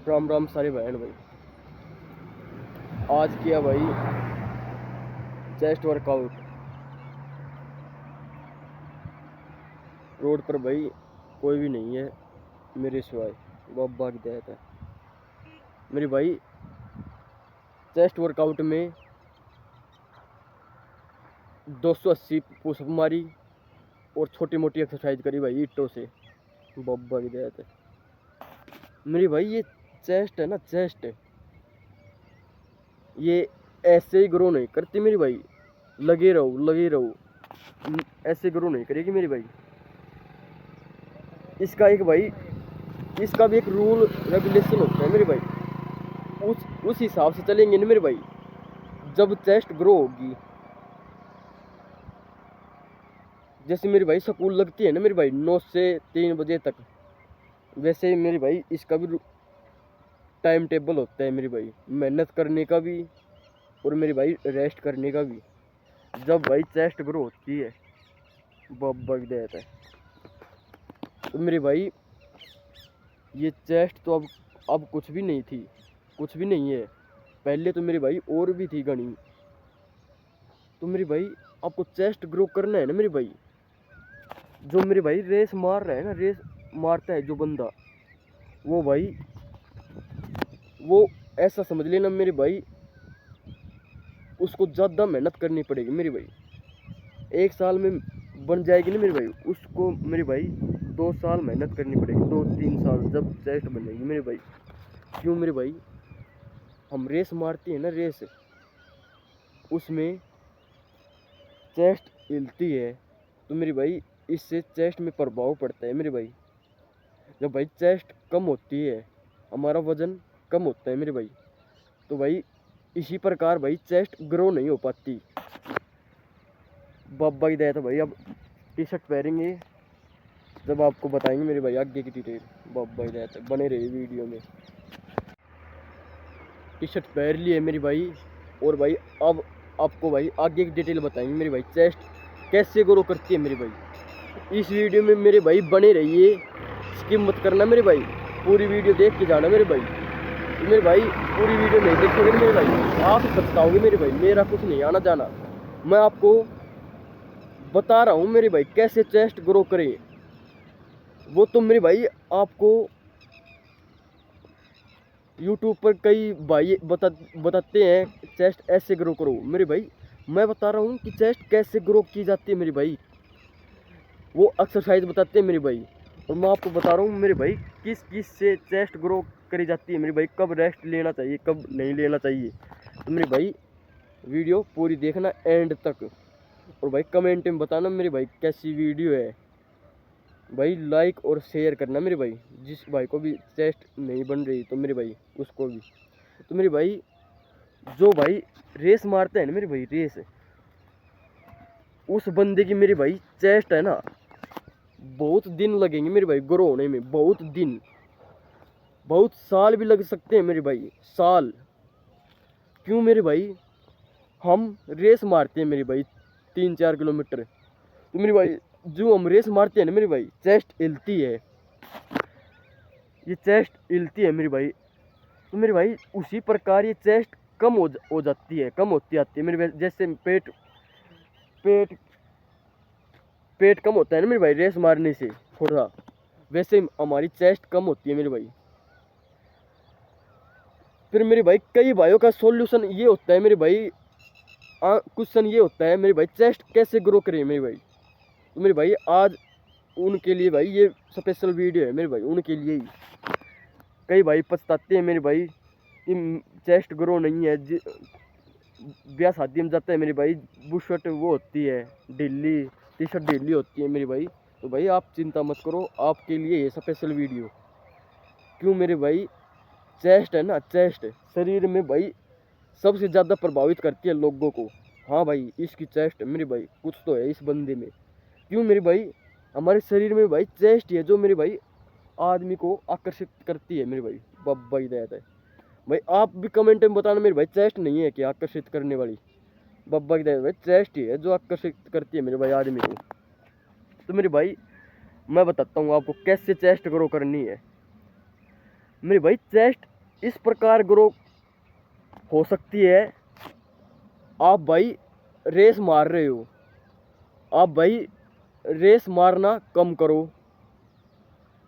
राम राम सारे बहन भाई। आज किया भाई चेस्ट वर्कआउट रोड पर भाई। कोई भी नहीं है मेरे सिवाय, बाबा की दया है मेरी भाई। चेस्ट वर्कआउट में 280 पुशअप मारी और छोटी मोटी एक्सरसाइज करी भाई ईंटों से, बाबा की दया है मेरी भाई। ये चेस्ट है ना, चेस्ट ये ऐसे ही ग्रो नहीं करती मेरी भाई। लगे रहो ऐसे ग्रो नहीं करेगी मेरी भाई। इसका एक भाई, इसका भी एक रूल रेगुलेशन होता है मेरे भाई। उस हिसाब से चलेंगे ना मेरे भाई। जब चेस्ट ग्रो होगी, जैसे मेरी भाई स्कूल लगती है ना मेरे भाई 9 से 3 बजे तक, वैसे मेरे भाई इसका भी टाइम टेबल होता है मेरे भाई, मेहनत करने का भी और मेरे भाई रेस्ट करने का भी। जब भाई चेस्ट ग्रो होती है, बाबा की दया है तो मेरे भाई ये चेस्ट तो अब कुछ भी नहीं थी, कुछ भी नहीं है। पहले तो मेरे भाई और भी थी घनी। तो मेरे भाई आपको चेस्ट ग्रो करना है ना मेरे भाई। जो मेरे भाई रेस मार रहा है ना, रेस मारता है जो बंदा, वो भाई वो ऐसा समझ लेना मेरे भाई, उसको ज़्यादा मेहनत करनी पड़ेगी मेरे भाई। 1 साल में बन जाएगी ना मेरे भाई, उसको मेरे भाई 2 साल मेहनत करनी पड़ेगी, 2-3 साल जब चेस्ट बनेगी मेरे भाई। क्यों मेरे भाई, हम रेस मारते हैं ना, रेस उसमें चेस्ट हिलती है तो मेरे भाई इससे चेस्ट में प्रभाव पड़ता है मेरे भाई। जब भाई चेस्ट कम होती है, हमारा वजन कम होता है मेरे भाई, तो भाई इसी प्रकार भाई चेस्ट ग्रो नहीं हो पाती। बाबा की दया तो भाई अब टी शर्ट पहनेंगे जब आपको बताएंगे मेरे भाई आगे की डिटेल। बाबा की दया तो बने रहिए वीडियो में। टी शर्ट पहन ली है मेरी भाई, और भाई अब आपको भाई आगे की डिटेल बताएंगे मेरी भाई चेस्ट कैसे ग्रो करती है मेरी भाई। इस वीडियो में मेरे भाई बने रहिए, स्किप मत करना मेरे भाई, पूरी वीडियो देख के जाना मेरे भाई। तो मेरे भाई पूरी वीडियो नहीं देखोगे मेरे भाई आप पछताओगे मेरे भाई। मेरा कुछ नहीं आना जाना, मैं आपको बता रहा हूँ मेरे भाई कैसे चेस्ट ग्रो करें। वो तो मेरे भाई आपको यूट्यूब पर कई भाई बताते हैं चेस्ट ऐसे ग्रो करो मेरे भाई। मैं बता रहा हूँ कि चेस्ट कैसे ग्रो की जाती है मेरे भाई, वो एक्सरसाइज बताते हैं मेरे भाई। और मैं आपको बता रहा हूँ मेरे भाई किस किस से चेस्ट ग्रो करी जाती है मेरे भाई, कब रेस्ट लेना चाहिए कब नहीं लेना चाहिए। तो मेरे भाई वीडियो पूरी देखना एंड तक, और भाई कमेंट में बताना मेरे भाई कैसी वीडियो है। भाई लाइक और शेयर करना मेरे भाई, जिस भाई को भी चेस्ट नहीं बन रही तो मेरे भाई उसको भी। तो मेरे भाई जो भाई रेस मारते हैं ना मेरे भाई, रेस उस बंदे की मेरे भाई चेस्ट है ना, बहुत दिन लगेंगे मेरे भाई ग्रो होने में, बहुत दिन, बहुत साल भी लग सकते हैं मेरे भाई, साल। क्यों मेरे भाई, हम रेस मारते हैं मेरे भाई 3-4 किलोमीटर, तो मेरे भाई जो हम रेस मारते हैं ना मेरे भाई चेस्ट हिलती है, ये चेस्ट हिलती है मेरे भाई। तो मेरे भाई उसी प्रकार ये चेस्ट कम हो जाती है, कम होती आती है मेरे भाई। जैसे पेट पेट पेट कम होता है ना मेरे भाई रेस मारने से थोड़ा, वैसे हमारी चेस्ट कम होती है मेरे भाई। फिर मेरे भाई कई भाइयों का सॉल्यूशन ये होता है मेरे भाई, क्वेश्चन ये होता है मेरे भाई चेस्ट कैसे ग्रो करें मेरे भाई। तो मेरे भाई आज उनके लिए भाई ये स्पेशल वीडियो है मेरे भाई, उनके लिए ही। कई भाई पछताते हैं मेरे भाई कि चेस्ट ग्रो नहीं है, ब्याह शादी में जाता है मेरे भाई, बुशर्ट वो होती है ढीली, टी शर्ट ढीली होती है मेरे भाई। तो भाई आप चिंता मत करो, आपके लिए ये स्पेशल वीडियो। क्यों मेरे भाई, चेस्ट है ना, चेस्ट शरीर में भाई सबसे ज़्यादा प्रभावित करती है लोगों को। हाँ भाई इसकी चेस्ट मेरे भाई कुछ तो है इस बंदे में। क्यों मेरे भाई, हमारे शरीर में भाई चेस्ट है जो मेरे भाई आदमी को आकर्षित करती है मेरे भाई, बब्बा ही दया है भाई। आप भी कमेंट में बताना मेरे भाई चेस्ट नहीं है कि आकर्षित करने वाली, बब्बा की दया भाई चेस्ट ही है जो आकर्षित करती है मेरे भाई आदमी को। तो मेरे भाई मैं बताता हूँ आपको कैसे चेस्ट ग्रो करनी है मेरे भाई। चेस्ट इस प्रकार ग्रो हो सकती है। आप भाई रेस मार रहे हो, आप भाई रेस मारना कम करो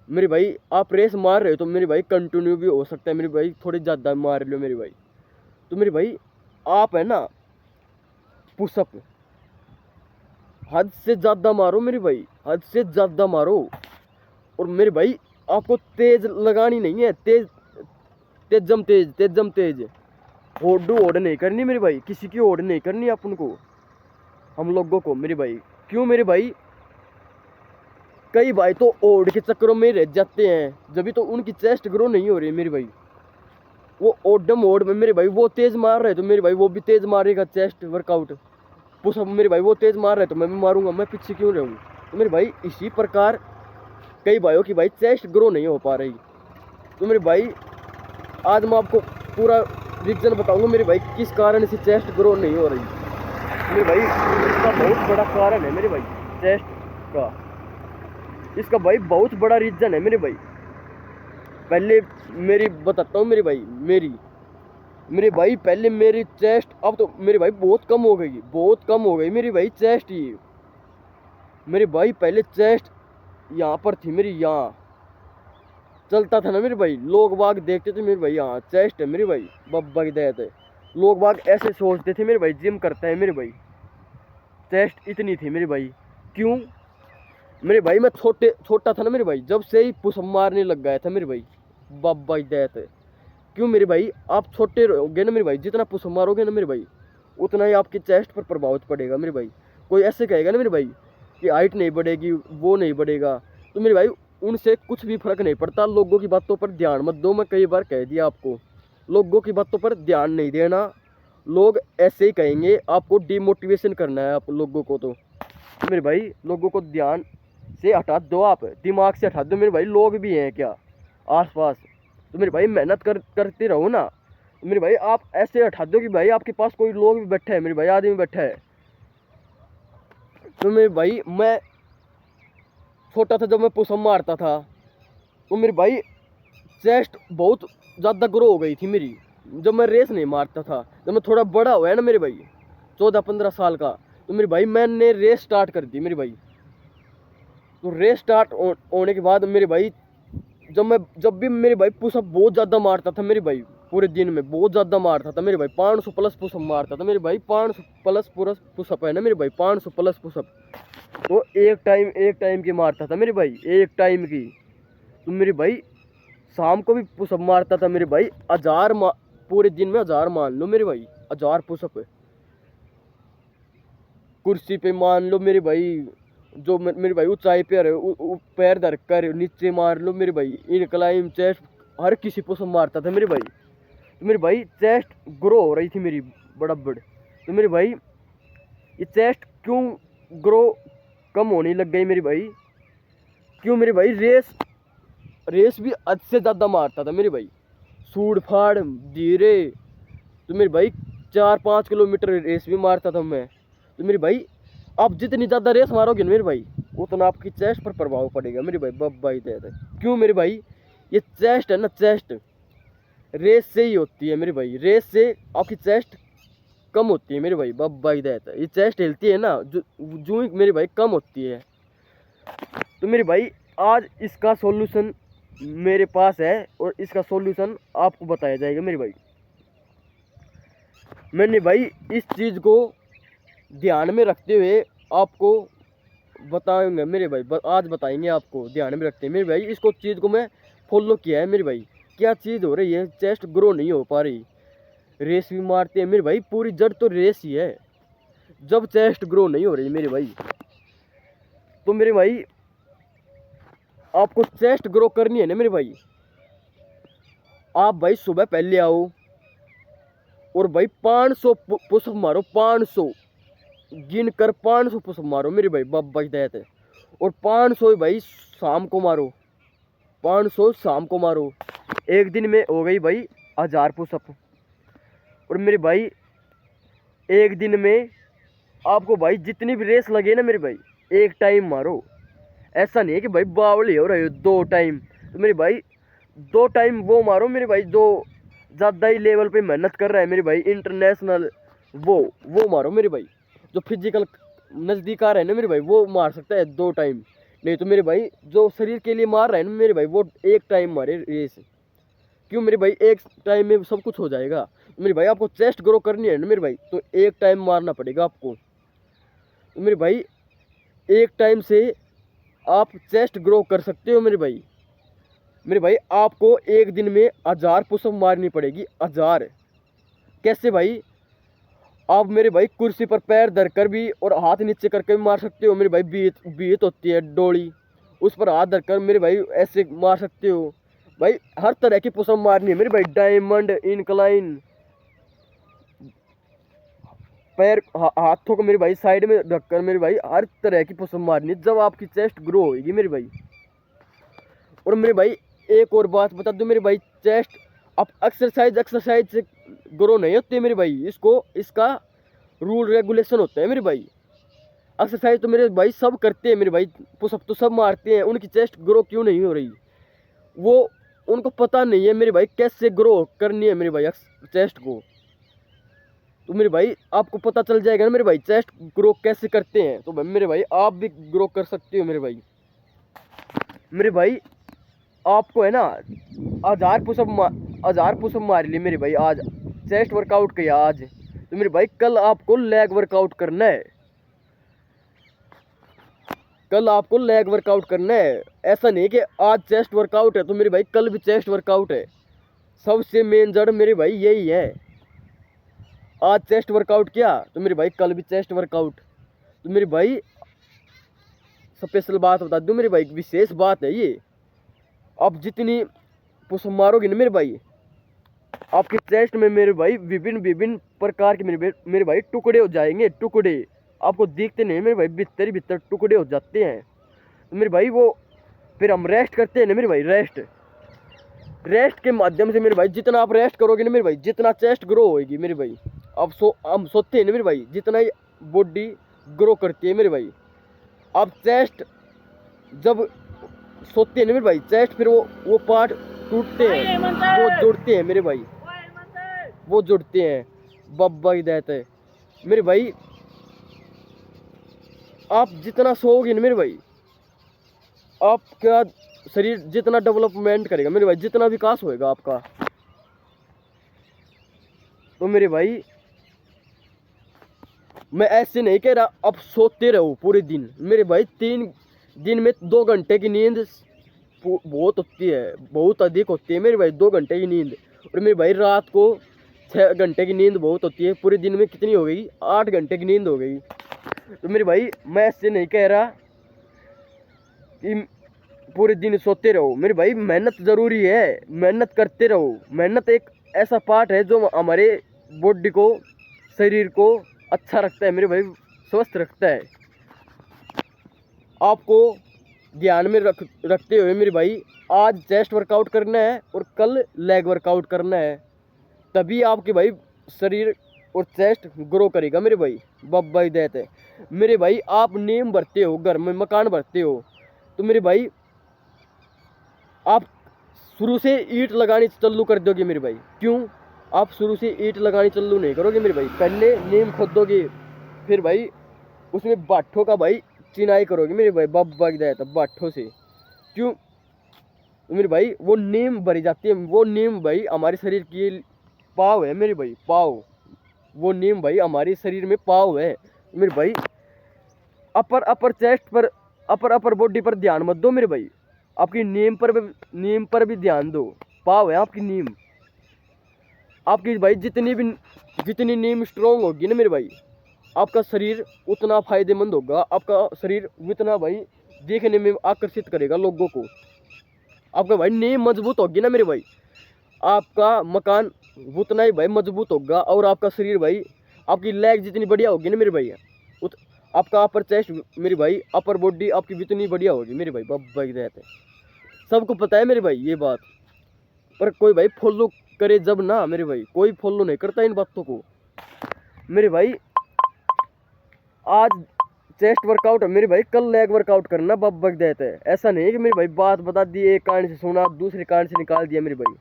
मेरे भाई। आप रेस मार रहे हो तो मेरे भाई कंटिन्यू भी हो सकता है मेरे भाई, थोड़ी ज़्यादा मार लो मेरे भाई। तो मेरे भाई आप है ना पुशअप हद से ज़्यादा मारो मेरे भाई, हद से ज़्यादा मारो। और मेरे भाई आपको तेज लगानी नहीं है, तेज तेजम तेज तेजम तेज होड़ ओड नहीं करनी मेरे भाई, किसी की ओड नहीं करनी अपन को, हम लोगों को मेरे भाई। क्यों मेरे भाई, कई भाई तो ओड के चक्करों में रह जाते हैं, जब तो उनकी चेस्ट ग्रो नहीं हो रही मेरे भाई। वो ओडम ओड में मेरे भाई वो तेज मार रहे तो मेरे भाई वो भी तेज मारेगा चेस्ट वर्कआउट पुशअप मेरे भाई, वो तेज मार रहे तो मैं भी मारूंगा, मैं पीछे क्यों रहूँ। तो मेरे भाई इसी प्रकार कई भाइयों की भाई चेस्ट ग्रो नहीं हो पा रही। तो मेरे भाई आज मैं आपको पूरा रीजन बताऊंगा मेरे भाई किस कारण से चेस्ट ग्रो नहीं हो रही। मेरे भाई इसका बहुत बड़ा कारण है मेरे भाई चेस्ट का, इसका भाई बहुत बड़ा रीजन है मेरे भाई। पहले मेरी बताता हूँ मेरे भाई, मेरे भाई पहले मेरी चेस्ट, अब तो मेरे भाई बहुत कम हो गई, बहुत कम हो गई मेरी भाई चेस्ट ही। मेरे भाई पहले चेस्ट यहाँ पर थी मेरी, यहाँ चलता था ना मेरे भाई, लोग बाग देखते थे मेरे भाई यहाँ चेस्ट है मेरे भाई, बब्बा की दया है। लोग बाग ऐसे सोचते थे मेरे भाई जिम करता है मेरे भाई, चेस्ट इतनी थी मेरे भाई। क्यों मेरे भाई, मैं छोटा था ना मेरे भाई, जब से ही पुशअप मारने लग गया था मेरे भाई, बब्बा की दया है। क्यों मेरे भाई, आप छोटे रहोगे ना मेरे भाई, जितना पुशअप मारोगे ना मेरे भाई उतना ही आपकी चेस्ट पर प्रभाव पड़ेगा मेरे भाई। कोई ऐसे कहेगा ना मेरे भाई कि हाइट नहीं बढ़ेगी, वो नहीं बढ़ेगा, तो मेरे भाई उनसे कुछ भी फर्क नहीं पड़ता। लोगों की बातों पर ध्यान मत दो, मैं कई बार कह दिया आपको, लोगों की बातों पर ध्यान नहीं देना। लोग ऐसे ही कहेंगे, आपको डिमोटिवेशन करना है आप लोगों को। तो मेरे भाई लोगों को ध्यान से हटा दो, आप दिमाग से हटा दो मेरे भाई। लोग भी हैं क्या आसपास, तो मेरे भाई मेहनत करते रहो ना। तो मेरे भाई आप ऐसे हटा दो कि भाई आपके पास कोई लोग भी बैठे हैं मेरे भाई, आदमी बैठा है। तो मेरे भाई मैं छोटा था जब मैं पुशअप मारता था तो मेरे भाई चेस्ट बहुत ज़्यादा ग्रो हो गई थी मेरी, जब मैं रेस नहीं मारता था। जब मैं थोड़ा बड़ा हुआ है ना मेरे भाई 14-15 साल का, तो मेरे भाई मैंने रेस स्टार्ट कर दी मेरे भाई। तो रेस स्टार्ट होने के बाद मेरे भाई जब भी मेरे भाई पुशअप बहुत ज़्यादा मारता था मेरे भाई, पूरे दिन में बहुत ज़्यादा मारता था मेरे भाई, 500 प्लस पुशअप मारता था मेरे भाई, 500 प्लस पुशअप है ना मेरे भाई, 500 प्लस पुशअप। तो एक टाइम की मारता था मेरे भाई, एक टाइम की। तो मेरे भाई शाम को भी पुशअप मारता था मेरे भाई, 1000 पूरे दिन में 1000 मान लो मेरे भाई, 1000 पुशअप। कुर्सी पे मान लो मेरे भाई, जो मेरे भाई ऊंचाई पे रहे पैर धर कर नीचे मार लो मेरे भाई, इनक्लाइन चेस्ट हर किसी पुशअप मारता था मेरे भाई। तो मेरे भाई चेस्ट ग्रो हो रही थी मेरी बड़बड़। तो मेरे भाई ये चेस्ट क्यों ग्रो कम होने लग गई मेरे भाई, क्यों मेरे भाई रेस भी हद से ज़्यादा मारता था मेरे भाई, सूड फाड़ धीरे। तो मेरे भाई 4-5 किलोमीटर रेस भी मारता था मैं। तो मेरे भाई आप जितनी ज़्यादा रेस मारोगे ना मेरे भाई उतना आपकी चेस्ट पर प्रभाव पड़ेगा मेरे भाई, बब्बा ही दे। क्यों मेरे भाई, ये चेस्ट है ना, चेस्ट रेस से ही होती है मेरे भाई, रेस से आपकी चेस्ट कम होती है मेरे भाई, बब्बा ही दे। ये चेस्ट हिलती है ना जो मेरे भाई कम होती है। तो मेरे भाई आज इसका सॉल्यूशन मेरे पास है और इसका सॉल्यूशन आपको बताया जाएगा मेरे भाई। मैंने भाई इस चीज़ को ध्यान में रखते हुए आपको बताएंगे मेरे भाई, आज बताएंगे आपको ध्यान में रखते हैं मेरे भाई। इसको चीज़ को मैं फॉलो किया है मेरे भाई, क्या चीज़ हो रही है, चेस्ट ग्रो नहीं हो पा रही, रेस भी मारते हैं मेरे भाई, पूरी जड़ तो रेस ही है। जब चेस्ट ग्रो नहीं हो रही मेरे भाई, तो मेरे भाई आपको चेस्ट ग्रो करनी है ना मेरे भाई, आप भाई सुबह पहले आओ और भाई 500 पुशअप मारो, 500 गिन कर 500 पुशअप मारो मेरे भाई, बब्बा की दया है। और 500 भाई शाम को मारो, 500 शाम को मारो। एक दिन में हो गई भाई 1000 पुशअप। और मेरे भाई एक दिन में आपको भाई जितनी भी रेस लगे ना मेरे भाई एक टाइम मारो। ऐसा नहीं है कि भाई बावली हो रहे हो 2 टाइम। तो मेरे भाई 2 टाइम वो मारो मेरे भाई, जो ज़्यादा ही लेवल पे मेहनत कर रहा है मेरे भाई, इंटरनेशनल, वो मारो मेरे भाई। जो फिजिकल नज़दीक आ रहा है ना मेरे भाई, वो मार सकता है 2 टाइम। नहीं तो मेरे भाई जो शरीर के लिए मार रहा है ना मेरे भाई, वो 1 टाइम मारे रेस। क्यों मेरे भाई, 1 टाइम में सब कुछ हो जाएगा। मेरे भाई आपको चेस्ट ग्रो करनी है ना मेरे भाई, तो 1 टाइम मारना पड़ेगा आपको। तो मेरे भाई 1 टाइम से आप चेस्ट ग्रो कर सकते हो मेरे भाई। मेरे भाई आपको एक दिन में 1000 पुशअप मारनी पड़ेगी, 1000। कैसे भाई? आप मेरे भाई कुर्सी पर पैर धर कर भी और हाथ नीचे करके भी मार सकते हो मेरे भाई। बीत बीत होती है डोली, उस पर हाथ धर कर मेरे भाई ऐसे मार सकते हो भाई। हर तरह की पुशअप मारनी है मेरे भाई, डायमंड, इनक्लाइन, पैर हाथों को मेरे भाई साइड में रखकर मेरे भाई हर तरह की पुशअप मारनी है, जब आपकी चेस्ट ग्रो होगी मेरे भाई। और मेरे भाई एक और बात बता दूं मेरे भाई, चेस्ट आप एक्सरसाइज से ग्रो नहीं होते मेरे भाई, इसका रूल रेगुलेशन होता है मेरे भाई। एक्सरसाइज तो मेरे भाई सब करते हैं मेरे भाई, पुशअप तो सब मारते हैं, उनकी चेस्ट ग्रो क्यों नहीं हो रही? वो उनको पता नहीं है मेरे भाई कैसे ग्रो करनी है मेरे भाई चेस्ट को। तो मेरे भाई आपको पता चल जाएगा ना मेरे भाई, चेस्ट ग्रो कैसे करते हैं, तो मेरे भाई आप भी ग्रो कर सकते हो मेरे भाई। मेरे भाई आपको है ना 1000 पुशअप मार लिए मेरे भाई आज, चेस्ट वर्कआउट किया आज, तो मेरे भाई कल आपको लेग वर्कआउट करना है। कल आपको लेग वर्कआउट करना है। ऐसा नहीं कि आज चेस्ट वर्कआउट है तो मेरे भाई कल भी चेस्ट वर्कआउट है। सबसे मेन जड़ मेरे भाई यही है, आज चेस्ट वर्कआउट किया तो मेरे भाई कल भी चेस्ट वर्कआउट। तो मेरे भाई स्पेशल बात बता दूं मेरे भाई, विशेष बात है ये, आप जितनी पुशअप मारोगे ना मेरे भाई, आपके चेस्ट में मेरे भाई विभिन्न विभिन्न प्रकार के मेरे भाई टुकड़े हो जाएंगे, टुकड़े आपको दिखते नहीं मेरे भाई, भीतर ही भीतर टुकड़े हो जाते हैं। तो मेरे भाई वो फिर हम रेस्ट करते हैं ना मेरे भाई, रेस्ट के माध्यम से मेरे भाई जितना आप रेस्ट करोगे ना मेरे भाई, जितना चेस्ट ग्रो होएगी मेरे भाई। हम सोते हैं ना मेरे भाई, जितना ही बॉडी ग्रो करती है मेरे भाई, आप चेस्ट जब सोते हैं ना मेरे भाई, चेस्ट फिर वो पार्ट टूटते हैं, वो जुड़ते हैं मेरे भाई, वो जुड़ते हैं। बब्बा ही देते हैं मेरे भाई। आप जितना सोओगे ना मेरे भाई, आपका शरीर जितना डेवलपमेंट करेगा मेरे भाई, जितना विकास होएगा आपका, तो मेरे भाई मैं ऐसे नहीं कह रहा अब सोते रहो पूरे दिन मेरे भाई। 3 दिन में 2 घंटे की नींद बहुत होती है, बहुत अधिक होती है मेरे भाई, 2 घंटे की नींद। और मेरे भाई रात को 6 घंटे की नींद बहुत होती है। पूरे दिन में कितनी हो गई? 8 घंटे की नींद हो गई। तो मेरे भाई मैं ऐसे नहीं कह रहा कि पूरे दिन सोते रहो मेरे भाई, मेहनत ज़रूरी है, मेहनत करते रहो। मेहनत एक ऐसा पार्ट है जो हमारे बॉडी को, शरीर को अच्छा रखता है मेरे भाई, स्वस्थ रखता है। आपको ध्यान में रखते हुए मेरे भाई, आज चेस्ट वर्कआउट करना है और कल लेग वर्कआउट करना है, तभी आपके भाई शरीर और चेस्ट ग्रो करेगा मेरे भाई। बब्बा ही देते हैं मेरे भाई। आप नींव भरते हो, घर में मकान भरते हो, तो मेरे भाई आप शुरू से ईंट लगानी चालू कर दोगे मेरे भाई। क्यों आप शुरू से ईंट लगानी चालू नहीं करोगे मेरे भाई? पहले नींव खोदोगे, फिर भाई उसमें बाठों का भाई चिनाई करोगे मेरे भाई। बब्बा की देता बाठों से। क्यों मेरे भाई? वो नींव भरी जाती है, वो नींव भाई हमारे शरीर की पाव है मेरे भाई, पाव। वो नींव भाई हमारे शरीर में पाव है मेरे भाई। अपर चेस्ट पर, अपर बॉडी पर ध्यान मत दो मेरे भाई, आपकी नींव पर भी ध्यान दो। पाव है आपकी नींव। आपकी भाई जितनी नींव स्ट्रोंग होगी ना मेरे भाई, आपका शरीर उतना फायदेमंद होगा, आपका शरीर उतना भाई देखने में आकर्षित करेगा लोगों को। आपका भाई नींव मजबूत होगी ना मेरे भाई, आपका मकान उतना ही भाई मजबूत होगा। और आपका शरीर भाई, आपकी लेग जितनी बढ़िया होगी ना मेरे भाई, आपका अपर चेस्ट मेरे भाई, अपर बॉडी आपकी जितनी बढ़िया होगी मेरे भाई। बब्बा की रहते सबको पता है मेरे भाई ये बात, पर कोई भाई फॉलो करे जब ना मेरे भाई, कोई फॉलो नहीं करता इन बातों को मेरे भाई। आज चेस्ट वर्कआउट है मेरे भाई, कल लेग वर्कआउट करना। बब्बा की देते हैं। ऐसा नहीं है कि मेरे भाई बात बता दी, एक कान से सुना दूसरे कान से निकाल दिया मेरे भाई,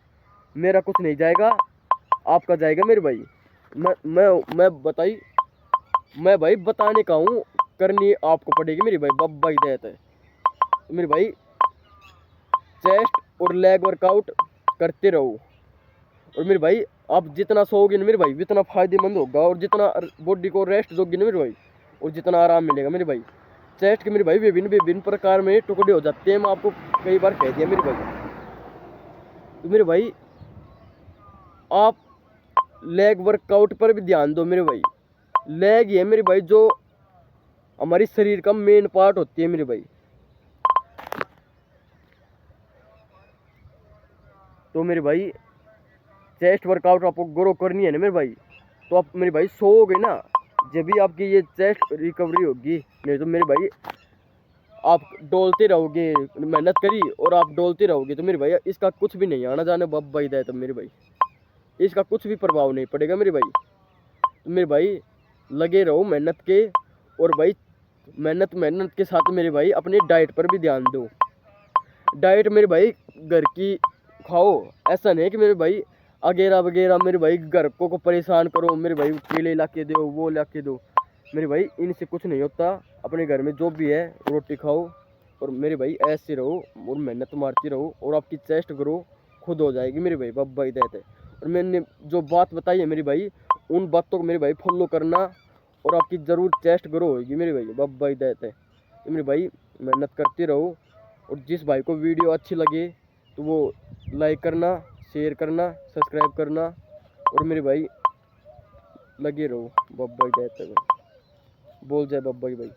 मेरा कुछ नहीं जाएगा। आपका जाएगा मेरे भाई। मैं भाई बताने का हूँ, करनी आपको पड़ेगी मेरे भाई, बब्बा हिदायत है। तो मेरे भाई चेस्ट और लेग वर्कआउट करते रहो, और मेरे भाई आप जितना सोओगे ना मेरे भाई जितना फायदेमंद होगा, और जितना बॉडी को रेस्ट दोगे ना मेरे भाई, और जितना आराम मिलेगा मेरे भाई। चेस्ट के मेरे भाई विभिन्न विभिन्न प्रकार में टुकड़े हो जाते हैं, मैं आपको कई बार कह दिया मेरे भाई। तो मेरे भाई आप लेग वर्कआउट पर भी ध्यान दो मेरे भाई। लेग ये मेरे भाई जो हमारी शरीर का मेन पार्ट होती है मेरे भाई। तो मेरे भाई चेस्ट वर्कआउट आपको ग्रो करनी है ना मेरे भाई, तो आप मेरे भाई सोओगे ना, जब भी आपकी ये चेस्ट रिकवरी होगी। नहीं तो मेरे भाई आप डोलते रहोगे, मेहनत करी और आप डोलते रहोगे, तो मेरे भाई इसका कुछ भी नहीं आना जाने बब्बा हिदायत है मेरे भाई, इसका कुछ भी प्रभाव नहीं पड़ेगा मेरे भाई। तो मेरे भाई लगे रहो मेहनत के, और भाई मेहनत के साथ मेरे भाई अपनी डाइट पर भी ध्यान दो। डाइट मेरे भाई घर की खाओ, ऐसा नहीं कि मेरे भाई अगेरा वगैरह मेरे भाई घर को परेशान करो, मेरे भाई केले ला के दो, वो ला के दो। मेरे भाई इनसे कुछ नहीं होता, अपने घर में जो भी है रोटी खाओ, और मेरे भाई ऐसे रहो और मेहनत मारती रहो, और आपकी चेस्ट ग्रो खुद हो जाएगी मेरे भाई, बब्बा हिदायत है। और मैंने जो बात बताई है मेरे भाई, उन बातों को मेरे भाई फॉलो करना, और आपकी ज़रूर चेस्ट ग्रो होगी मेरे भाई, बब्बा हिदायत है। तो मेरे भाई मेहनत करते रहो, और जिस भाई को वीडियो अच्छी लगे तो वो लाइक करना, शेयर करना, सब्सक्राइब करना, और मेरे भाई लगे रहो, बब्बा हिदायत है भाई। बोल जाए बब्बा ही भाई।